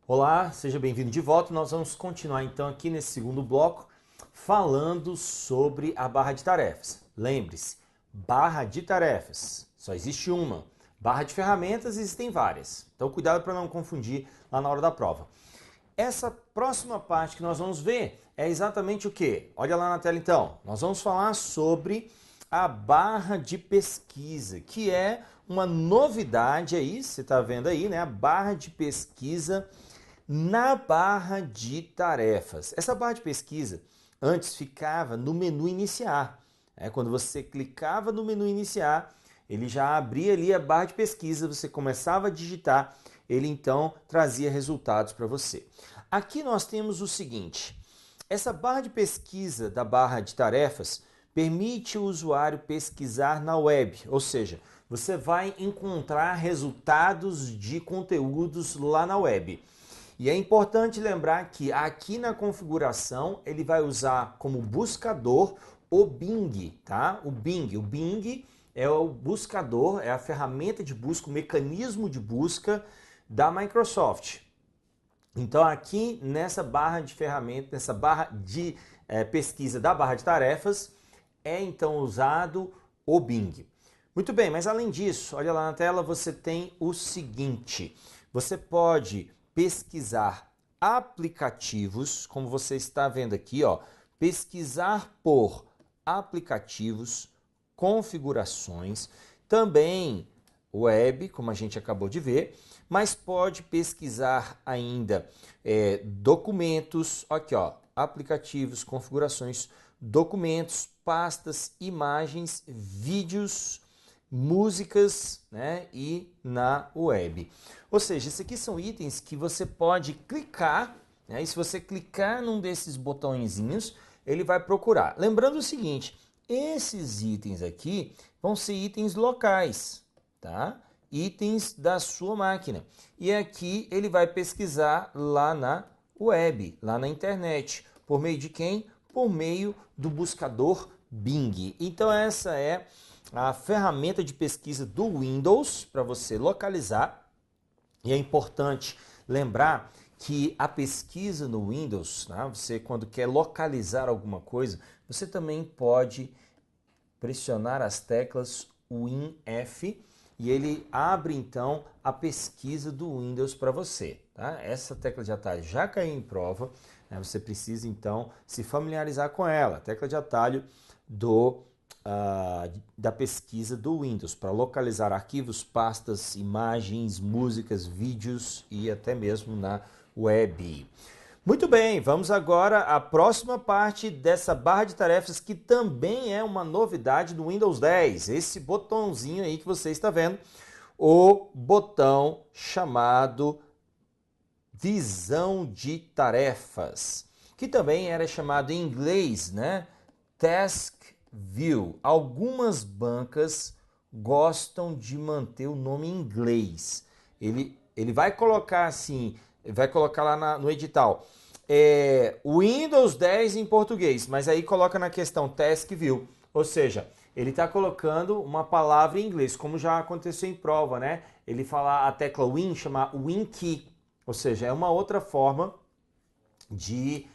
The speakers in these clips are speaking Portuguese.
Olá, seja bem-vindo de volta. Nós vamos continuar então aqui nesse segundo bloco falando sobre a barra de tarefas. Lembre-se, barra de tarefas, só existe uma. Barra de ferramentas existem várias. Então cuidado para não confundir lá na hora da prova. Essa próxima parte que nós vamos ver é exatamente o que? Olha lá na tela então. Nós vamos falar sobre a barra de pesquisa, que é uma novidade aí, você está vendo aí, né? A barra de pesquisa na barra de tarefas. Essa barra de pesquisa antes ficava no menu iniciar. Quando você clicava no menu iniciar, ele já abria ali a barra de pesquisa, você começava a digitar, ele então trazia resultados para você. Aqui nós temos o seguinte, essa barra de pesquisa da barra de tarefas permite o usuário pesquisar na web, ou seja, você vai encontrar resultados de conteúdos lá na web. E é importante lembrar que aqui na configuração ele vai usar como buscador o Bing, tá? O Bing é o buscador, é a ferramenta de busca, o mecanismo de busca da Microsoft. Então aqui nessa barra de ferramentas, nessa barra de pesquisa da barra de tarefas, é então usado o Bing. Muito bem, mas além disso, olha lá na tela, você tem o seguinte, você pode pesquisar aplicativos, como você está vendo aqui, ó, pesquisar por aplicativos, configurações, também web, como a gente acabou de ver, mas pode pesquisar ainda documentos, aqui ó, aplicativos, configurações, documentos, pastas, imagens, vídeos, músicas, né, e na web. Ou seja, esses aqui são itens que você pode clicar, né, e se você clicar num desses botõezinhos, ele vai procurar. Lembrando o seguinte, esses itens aqui vão ser itens locais, tá? Itens da sua máquina. E aqui ele vai pesquisar lá na web, lá na internet. Por meio de quem? Por meio do buscador Bing. Então essa é a ferramenta de pesquisa do Windows para você localizar. E é importante lembrar que a pesquisa no Windows, né, você quando quer localizar alguma coisa, você também pode pressionar as teclas WinF e ele abre então a pesquisa do Windows para você. Tá? Essa tecla de atalho já caiu em prova, né? Você precisa então se familiarizar com ela. Tecla de atalho da pesquisa do Windows para localizar arquivos, pastas, imagens, músicas, vídeos e até mesmo na web. Muito bem, vamos agora à próxima parte dessa barra de tarefas que também é uma novidade do Windows 10. Esse botãozinho aí que você está vendo, o botão chamado Visão de Tarefas, que também era chamado em inglês, né? Task View. Algumas bancas gostam de manter o nome em inglês. Ele vai colocar assim, vai colocar lá no edital, Windows 10 em português, mas aí coloca na questão Task View, ou seja, ele está colocando uma palavra em inglês, como já aconteceu em prova, né? Ele fala a tecla Win, chama WinKey, ou seja, é uma outra forma de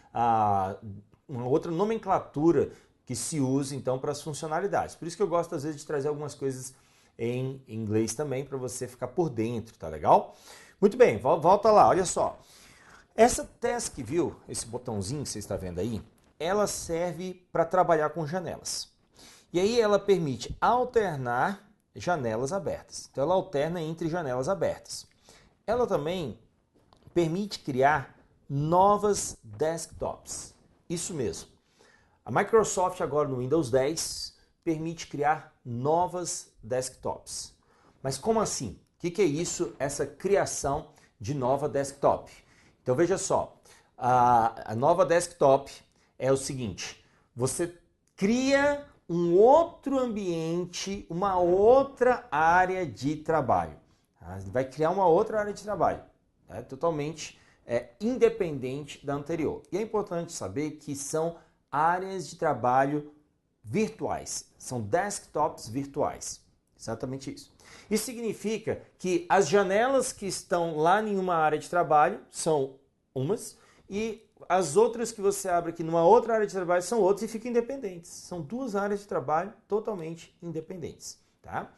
uma outra nomenclatura que se usa então para as funcionalidades. Por isso que eu gosto às vezes de trazer algumas coisas em inglês também para você ficar por dentro, tá legal? Muito bem, volta lá, olha só. Essa Task View, esse botãozinho que você está vendo aí, ela serve para trabalhar com janelas. E aí ela permite alternar janelas abertas. Então ela alterna entre janelas abertas. Ela também permite criar novas desktops. Isso mesmo. A Microsoft agora no Windows 10 permite criar novas desktops. Mas como assim? O que é isso, essa criação de nova desktop? Então veja só, a nova desktop é o seguinte, você cria um outro ambiente, uma outra área de trabalho. Vai criar uma outra área de trabalho, totalmente independente da anterior. E é importante saber que são áreas de trabalho virtuais, são desktops virtuais. Exatamente isso. Isso significa que as janelas que estão lá em uma área de trabalho são umas e as outras que você abre aqui numa outra área de trabalho são outras e ficam independentes. São duas áreas de trabalho totalmente independentes, tá?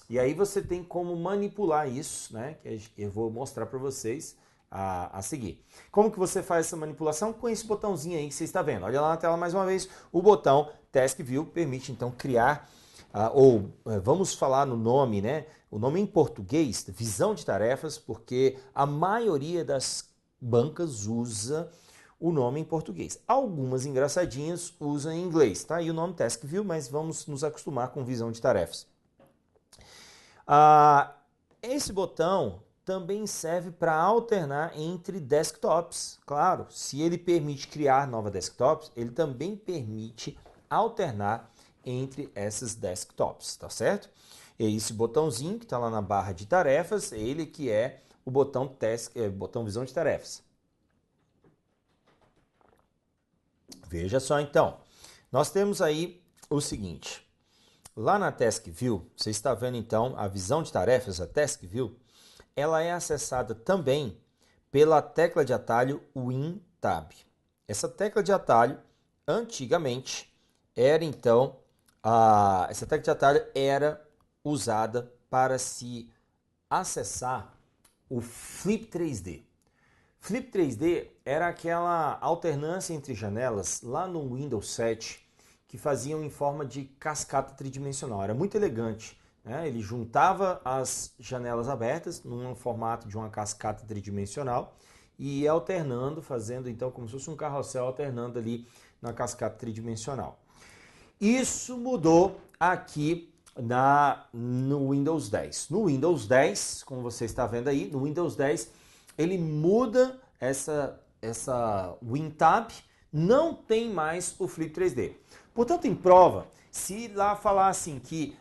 E aí você tem como manipular isso, né? Que eu vou mostrar para vocês a seguir. Como que você faz essa manipulação? Com esse botãozinho aí que você está vendo. Olha lá na tela mais uma vez. O botão Task View permite então criar, vamos falar no nome, né? O nome em português, visão de tarefas, porque a maioria das bancas usa o nome em português. Algumas engraçadinhas usam em inglês, tá? E o nome Task View, mas vamos nos acostumar com visão de tarefas. Esse botão também serve para alternar entre desktops. Claro, se ele permite criar novas desktops, ele também permite alternar entre essas desktops, tá certo? E esse botãozinho que está lá na barra de tarefas, ele que é o botão botão visão de tarefas. Veja só então, nós temos aí o seguinte, lá na Task View, você está vendo então a visão de tarefas, a Task View, ela é acessada também pela tecla de atalho Win Tab. Essa tecla de atalho, antigamente, era então, essa tecla de atalho era usada para se acessar o Flip 3D. Flip 3D era aquela alternância entre janelas lá no Windows 7 que faziam em forma de cascata tridimensional. Era muito elegante, né? Ele juntava as janelas abertas num formato de uma cascata tridimensional e ia alternando, fazendo então como se fosse um carrossel alternando ali na cascata tridimensional. Isso mudou aqui no Windows 10. No Windows 10, como você está vendo aí, no Windows 10 ele muda essa WinTab, não tem mais o Flip 3D. Portanto, em prova, se lá falar assim que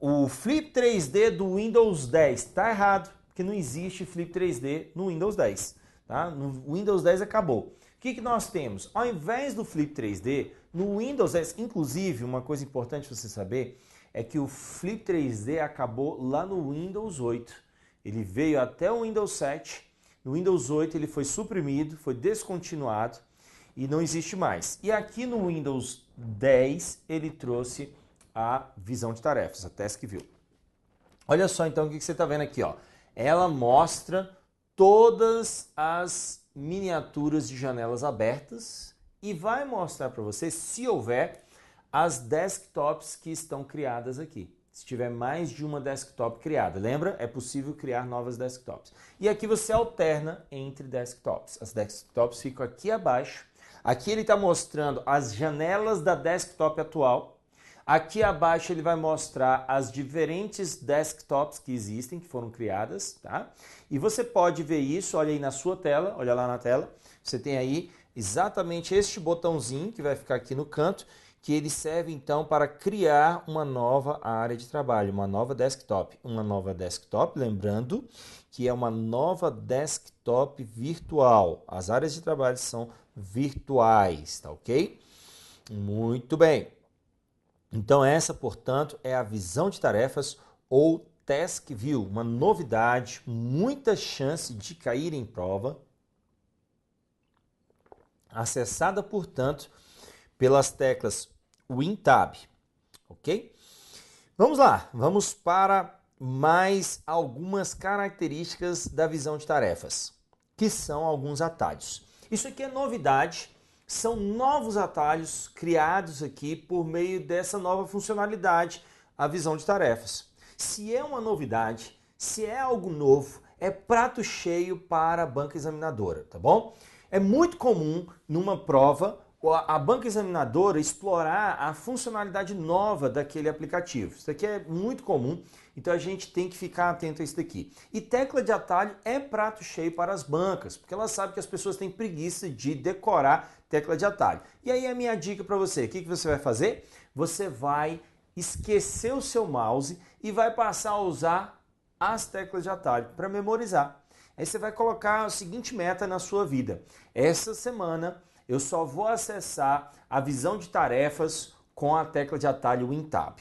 o Flip 3D do Windows 10 está errado, porque não existe Flip 3D no Windows 10. Tá? No Windows 10 acabou. O que nós temos? Ao invés do Flip 3D, no Windows 10, inclusive, uma coisa importante você saber, é que o Flip 3D acabou lá no Windows 8. Ele veio até o Windows 7, no Windows 8 ele foi suprimido, foi descontinuado e não existe mais. E aqui no Windows 10 ele trouxe a visão de tarefas, a Task View. Olha só então o que você está vendo aqui, ó. Ela mostra todas as miniaturas de janelas abertas e vai mostrar para você, se houver, as desktops que estão criadas aqui. Se tiver mais de uma desktop criada. Lembra? É possível criar novas desktops. E aqui você alterna entre desktops. As desktops ficam aqui abaixo. Aqui ele está mostrando as janelas da desktop atual. Aqui abaixo ele vai mostrar as diferentes desktops que existem, que foram criadas, tá? E você pode ver isso, olha aí na sua tela, olha lá na tela. Você tem aí exatamente este botãozinho que vai ficar aqui no canto, que ele serve então para criar uma nova área de trabalho, uma nova desktop. Uma nova desktop, lembrando que é uma nova desktop virtual. As áreas de trabalho são virtuais, tá ok? Muito bem. Então essa, portanto, é a visão de tarefas ou Task View, uma novidade, muita chance de cair em prova, acessada, portanto, pelas teclas WinTab, ok? Vamos lá, vamos para mais algumas características da visão de tarefas, que são alguns atalhos. Isso aqui é novidade, são novos atalhos criados aqui por meio dessa nova funcionalidade, a visão de tarefas. Se é uma novidade, se é algo novo, é prato cheio para a banca examinadora, tá bom? É muito comum numa prova a banca examinadora explorar a funcionalidade nova daquele aplicativo. Isso aqui é muito comum, então a gente tem que ficar atento a isso daqui. E tecla de atalho é prato cheio para as bancas, porque elas sabem que as pessoas têm preguiça de decorar tecla de atalho. E aí a minha dica para você, o que você vai fazer? Você vai esquecer o seu mouse e vai passar a usar as teclas de atalho para memorizar. Aí você vai colocar a seguinte meta na sua vida. Essa semana eu só vou acessar a visão de tarefas com a tecla de atalho WinTab.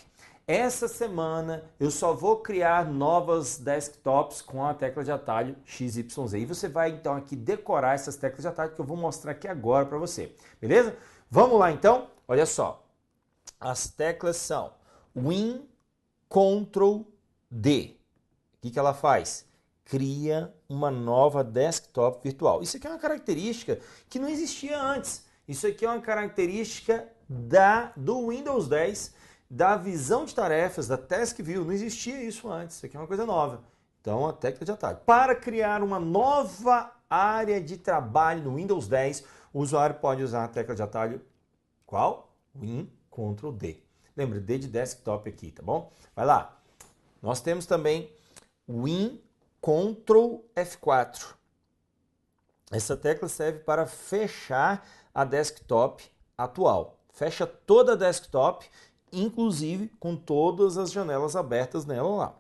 essa semana eu só vou criar novas desktops com a tecla de atalho XYZ. E você vai então aqui decorar essas teclas de atalho que eu vou mostrar aqui agora para você. Beleza? Vamos lá então? Olha só. As teclas são Win, Ctrl, D. O que ela faz? Cria uma nova desktop virtual. Isso aqui é uma característica que não existia antes. Isso aqui é uma característica do Windows 10, da visão de tarefas, da Task View. Não existia isso antes. Isso aqui é uma coisa nova. Então, a tecla de atalho. Para criar uma nova área de trabalho no Windows 10, o usuário pode usar a tecla de atalho qual? Win, Ctrl, D. Lembra, D de desktop aqui, tá bom? Vai lá. Nós temos também Win, Ctrl, F4. Essa tecla serve para fechar a desktop atual. Fecha toda a desktop, inclusive com todas as janelas abertas nela lá.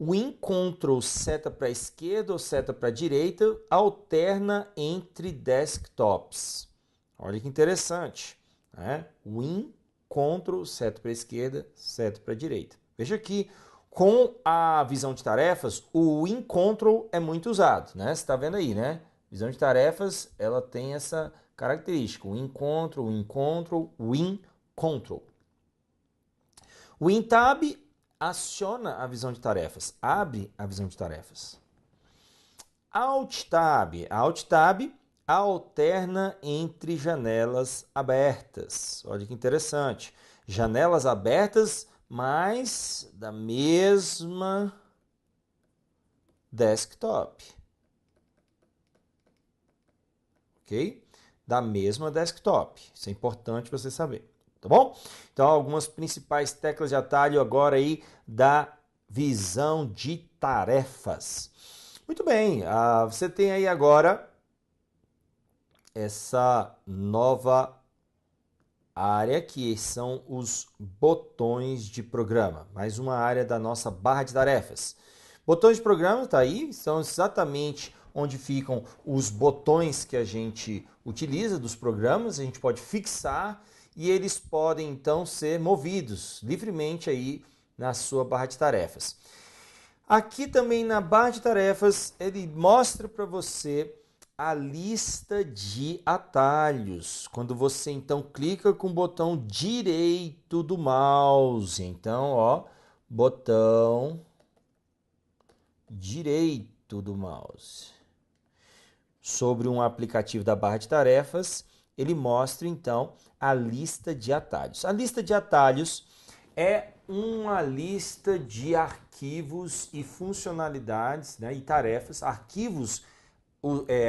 Win, Ctrl, seta para a esquerda ou seta para a direita, alterna entre desktops. Olha que interessante, né? Win, Ctrl, seta para a esquerda, seta para a direita. Veja aqui, com a visão de tarefas, o Win Ctrl é muito usado, né? Você está vendo aí, né? Visão de tarefas, ela tem essa característica. Win Ctrl, Win Ctrl, Win Ctrl. O WinTab aciona a visão de tarefas, abre a visão de tarefas. Alt-Tab. Alt-Tab alterna entre janelas abertas. Olha que interessante. Janelas abertas, mas da mesma desktop. Ok? Da mesma desktop. Isso é importante você saber. Tá bom? Então, algumas principais teclas de atalho agora aí da visão de tarefas. Muito bem, você tem aí agora essa nova área que são os botões de programa. Mais uma área da nossa barra de tarefas. Botões de programa tá aí, são exatamente onde ficam os botões que a gente utiliza dos programas. A gente pode fixar e eles podem então ser movidos livremente aí na sua barra de tarefas. Aqui também na barra de tarefas ele mostra para você a lista de atalhos. Quando você então clica com o botão direito do mouse, então ó, botão direito do mouse sobre um aplicativo da barra de tarefas, ele mostra então a lista de atalhos. A lista de atalhos é uma lista de arquivos e funcionalidades, né, e tarefas, arquivos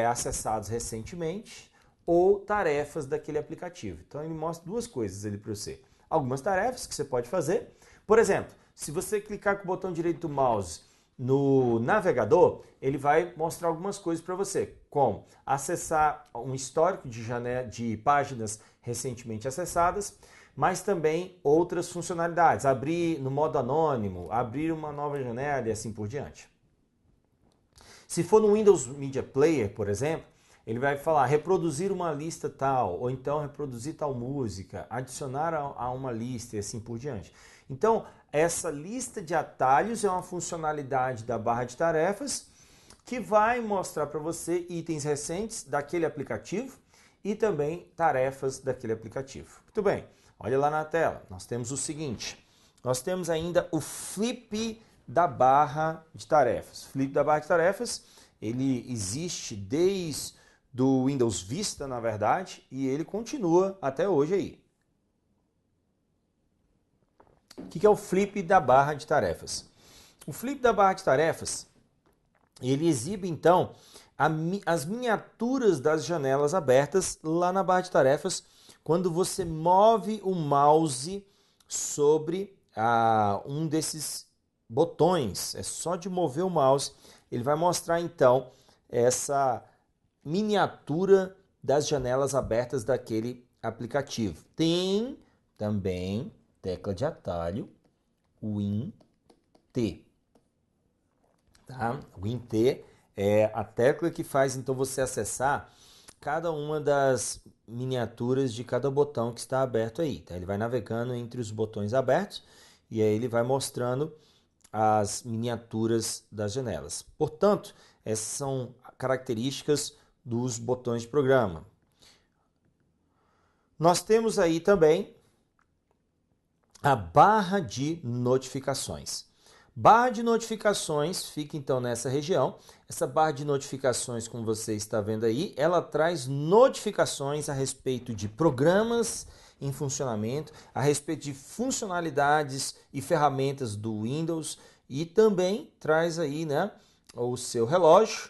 acessados recentemente ou tarefas daquele aplicativo. Então ele mostra duas coisas ali para você. Algumas tarefas que você pode fazer. Por exemplo, se você clicar com o botão direito do mouse no navegador, ele vai mostrar algumas coisas para você, como acessar um histórico de páginas recentemente acessadas, mas também outras funcionalidades, abrir no modo anônimo, abrir uma nova janela e assim por diante. Se for no Windows Media Player, por exemplo, ele vai falar reproduzir uma lista tal, ou então reproduzir tal música, adicionar a uma lista e assim por diante. Então, essa lista de atalhos é uma funcionalidade da barra de tarefas que vai mostrar para você itens recentes daquele aplicativo e também tarefas daquele aplicativo. Muito bem, olha lá na tela, nós temos o seguinte, nós temos ainda o flip da barra de tarefas. O flip da barra de tarefas, ele existe desde do Windows Vista, na verdade, e ele continua até hoje aí. O que é o flip da barra de tarefas? O flip da barra de tarefas, ele exibe então as miniaturas das janelas abertas lá na barra de tarefas quando você move o mouse sobre um desses botões. É só de mover o mouse, ele vai mostrar então essa miniatura das janelas abertas daquele aplicativo. Tem também tecla de atalho Win-T. Tá? Win-T é a tecla que faz então você acessar cada uma das miniaturas de cada botão que está aberto aí. Tá? Ele vai navegando entre os botões abertos e aí ele vai mostrando as miniaturas das janelas. Portanto, essas são características dos botões de programa. Nós temos aí também a barra de notificações. Barra de notificações fica então nessa região. Essa barra de notificações, como você está vendo aí, ela traz notificações a respeito de programas em funcionamento, a respeito de funcionalidades e ferramentas do Windows e também traz aí, né, o seu relógio.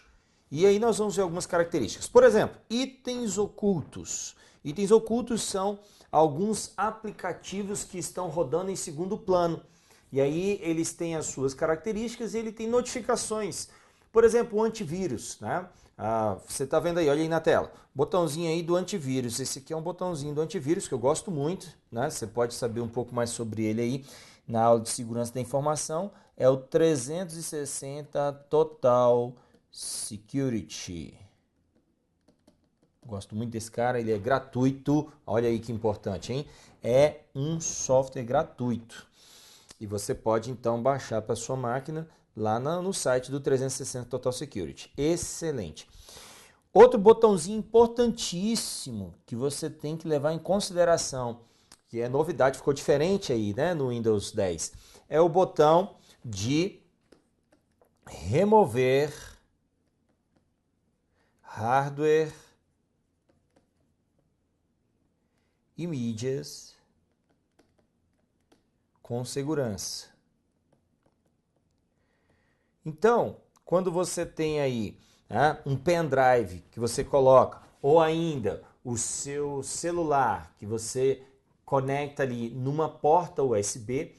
E aí nós vamos ver algumas características. Por exemplo, itens ocultos. Itens ocultos são alguns aplicativos que estão rodando em segundo plano. E aí eles têm as suas características e ele tem notificações. Por exemplo, o antivírus, né? Você está vendo aí, olha aí na tela. Botãozinho aí do antivírus. Esse aqui é um botãozinho do antivírus que eu gosto muito, né? Você pode saber um pouco mais sobre ele aí na aula de segurança da informação. É o 360 Total Security. Gosto muito desse cara, ele é gratuito. Olha aí que importante, hein? É um software gratuito. E você pode então baixar para sua máquina lá no site do 360 Total Security. Excelente. Outro botãozinho importantíssimo que você tem que levar em consideração, que é novidade, ficou diferente aí, né, no Windows 10, é o botão de remover hardware e mídias com segurança. Então, quando você tem aí um pendrive que você coloca, ou ainda o seu celular que você conecta ali numa porta USB,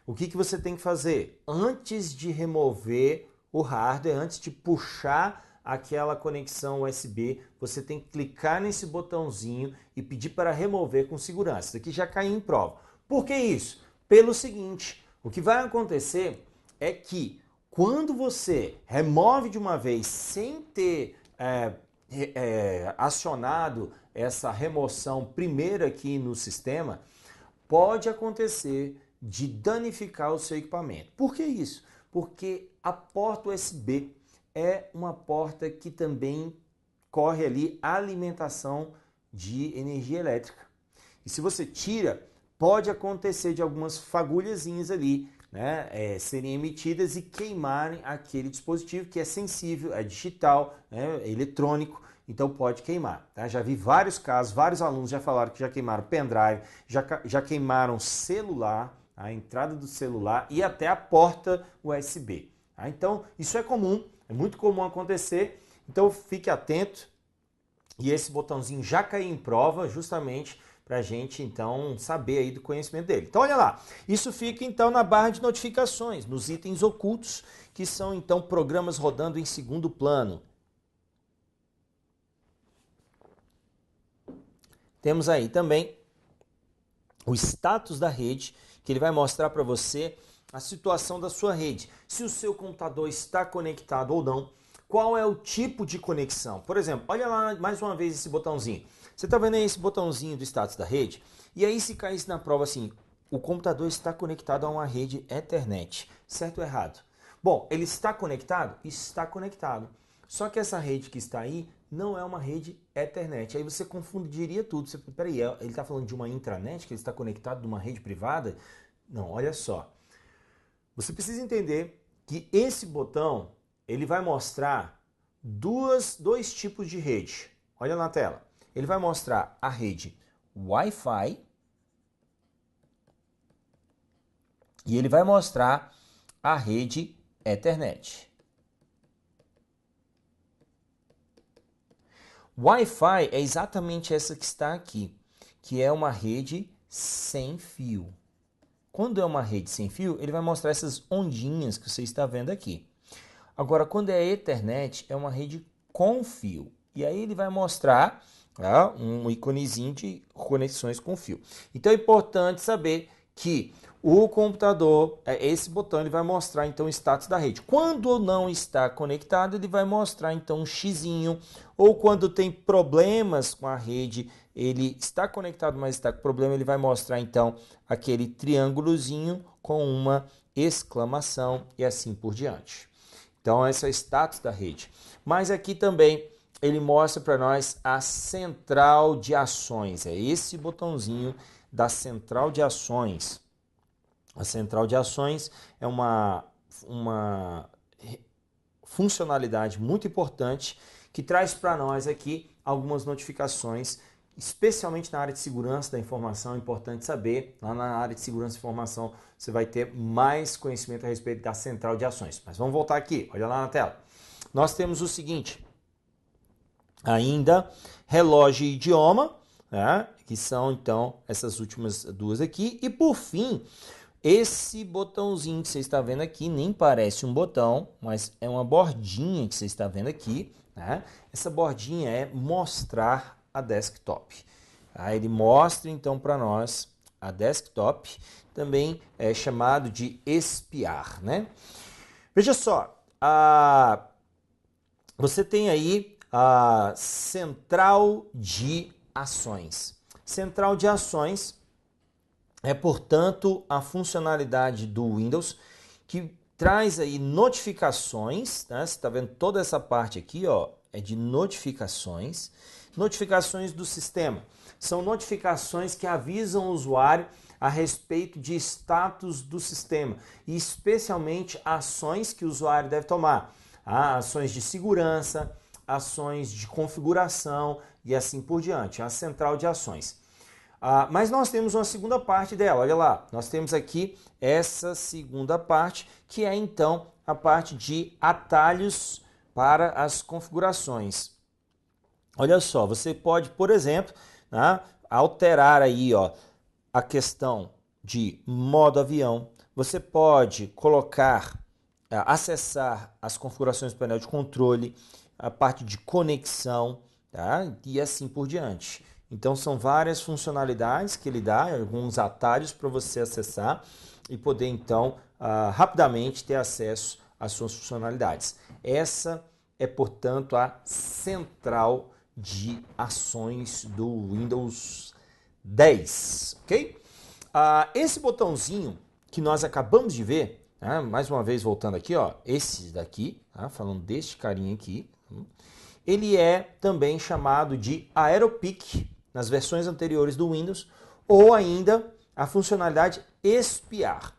o que você tem que fazer? Antes de remover o hardware, antes de puxar aquela conexão USB, você tem que clicar nesse botãozinho e pedir para remover com segurança. Isso aqui já caiu em prova. Por que isso? Pelo seguinte, o que vai acontecer é que quando você remove de uma vez sem ter acionado essa remoção primeiro aqui no sistema, pode acontecer de danificar o seu equipamento. Por que isso? Porque a porta USB é uma porta que também corre ali a alimentação de energia elétrica. E se você tira, pode acontecer de algumas fagulhazinhas ali, né, serem emitidas e queimarem aquele dispositivo que é sensível, é digital, né, é eletrônico, então pode queimar. Tá? Já vi vários casos, vários alunos já falaram que já queimaram pendrive, já queimaram celular, a entrada do celular e até a porta USB. Tá? Então isso é comum, é muito comum acontecer, então fique atento. E esse botãozinho já caiu em prova justamente para a gente então saber aí do conhecimento dele. Então olha lá, isso fica então na barra de notificações, nos itens ocultos, que são então programas rodando em segundo plano. Temos aí também o status da rede, que ele vai mostrar para você a situação da sua rede, se o seu computador está conectado ou não, qual é o tipo de conexão. Por exemplo, olha lá mais uma vez esse botãozinho. Você está vendo aí esse botãozinho do status da rede? E aí se caísse na prova assim, o computador está conectado a uma rede Ethernet, certo ou errado? Bom, ele está conectado? Está conectado. Só que essa rede que está aí não é uma rede Ethernet. Aí você confundiria tudo. Você, peraí, ele está falando de uma intranet, que ele está conectado numa rede privada? Não, olha só. Você precisa entender que esse botão, ele vai mostrar dois tipos de rede. Olha na tela. Ele vai mostrar a rede Wi-Fi e ele vai mostrar a rede Ethernet. Wi-Fi é exatamente essa que está aqui, que é uma rede sem fio. Quando é uma rede sem fio, ele vai mostrar essas ondinhas que você está vendo aqui. Agora, quando é Ethernet, é uma rede com fio. E aí ele vai mostrar um iconezinho de conexões com fio. Então é importante saber que o computador, esse botão, ele vai mostrar então o status da rede. Quando não está conectado, ele vai mostrar então um xizinho, ou quando tem problemas com a rede ele está conectado, mas está com problema, ele vai mostrar então aquele triângulozinho com uma exclamação e assim por diante. Então esse é o status da rede. Mas aqui também ele mostra para nós a central de ações. É esse botãozinho da central de ações. A central de ações é uma funcionalidade muito importante que traz para nós aqui algumas notificações, especialmente na área de segurança da informação. É importante saber, lá na área de segurança da informação você vai ter mais conhecimento a respeito da central de ações. Mas vamos voltar aqui, olha lá na tela. Nós temos o seguinte, ainda relógio e idioma, né, que são então essas últimas duas aqui, e por fim, esse botãozinho que você está vendo aqui, nem parece um botão, mas é uma bordinha que você está vendo aqui, né? Essa bordinha é mostrar a desktop. Tá? Ele mostra então para nós a desktop, também é chamado de espiar, né? Veja só, você tem aí a central de ações. Central de ações é, portanto, a funcionalidade do Windows que traz aí notificações, né? Você está vendo toda essa parte aqui, ó, é de notificações. Notificações do sistema. São notificações que avisam o usuário a respeito de status do sistema e especialmente ações que o usuário deve tomar. Ações de segurança, ações de configuração e assim por diante. A central de ações. Mas nós temos uma segunda parte dela, olha lá, nós temos aqui essa segunda parte, que é então a parte de atalhos para as configurações. Olha só, você pode, por exemplo, né, alterar aí ó, a questão de modo avião, você pode colocar, acessar as configurações do painel de controle, a parte de conexão, tá? E assim por diante. Então são várias funcionalidades que ele dá, alguns atalhos para você acessar e poder então rapidamente ter acesso às suas funcionalidades. Essa é, portanto, a central de ações do Windows 10, ok? Esse botãozinho que nós acabamos de ver, mais uma vez voltando aqui, ó, esse daqui, falando deste carinha aqui, ele é também chamado de AeroPeek nas versões anteriores do Windows, ou ainda a funcionalidade espiar.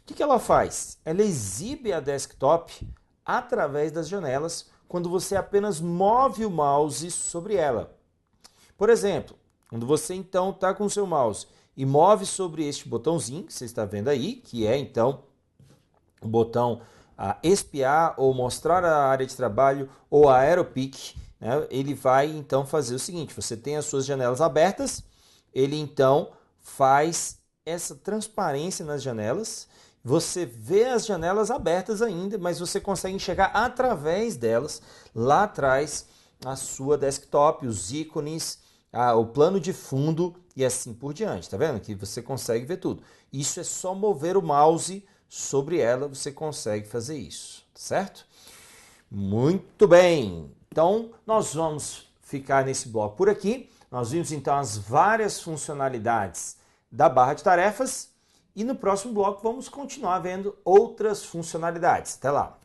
O que ela faz? Ela exibe a desktop através das janelas quando você apenas move o mouse sobre ela. Por exemplo, quando você então está com o seu mouse e move sobre este botãozinho que você está vendo aí, que é então o botão espiar ou mostrar a área de trabalho ou a AeroPeek, né, ele vai então fazer o seguinte, você tem as suas janelas abertas, ele então faz essa transparência nas janelas, você vê as janelas abertas ainda, mas você consegue enxergar através delas, lá atrás, a sua desktop, os ícones, o plano de fundo e assim por diante, tá vendo? Que você consegue ver tudo. Isso é só mover o mouse sobre ela, você consegue fazer isso, certo? Muito bem! Então, nós vamos ficar nesse bloco por aqui. Nós vimos então as várias funcionalidades da barra de tarefas e no próximo bloco vamos continuar vendo outras funcionalidades. Até lá!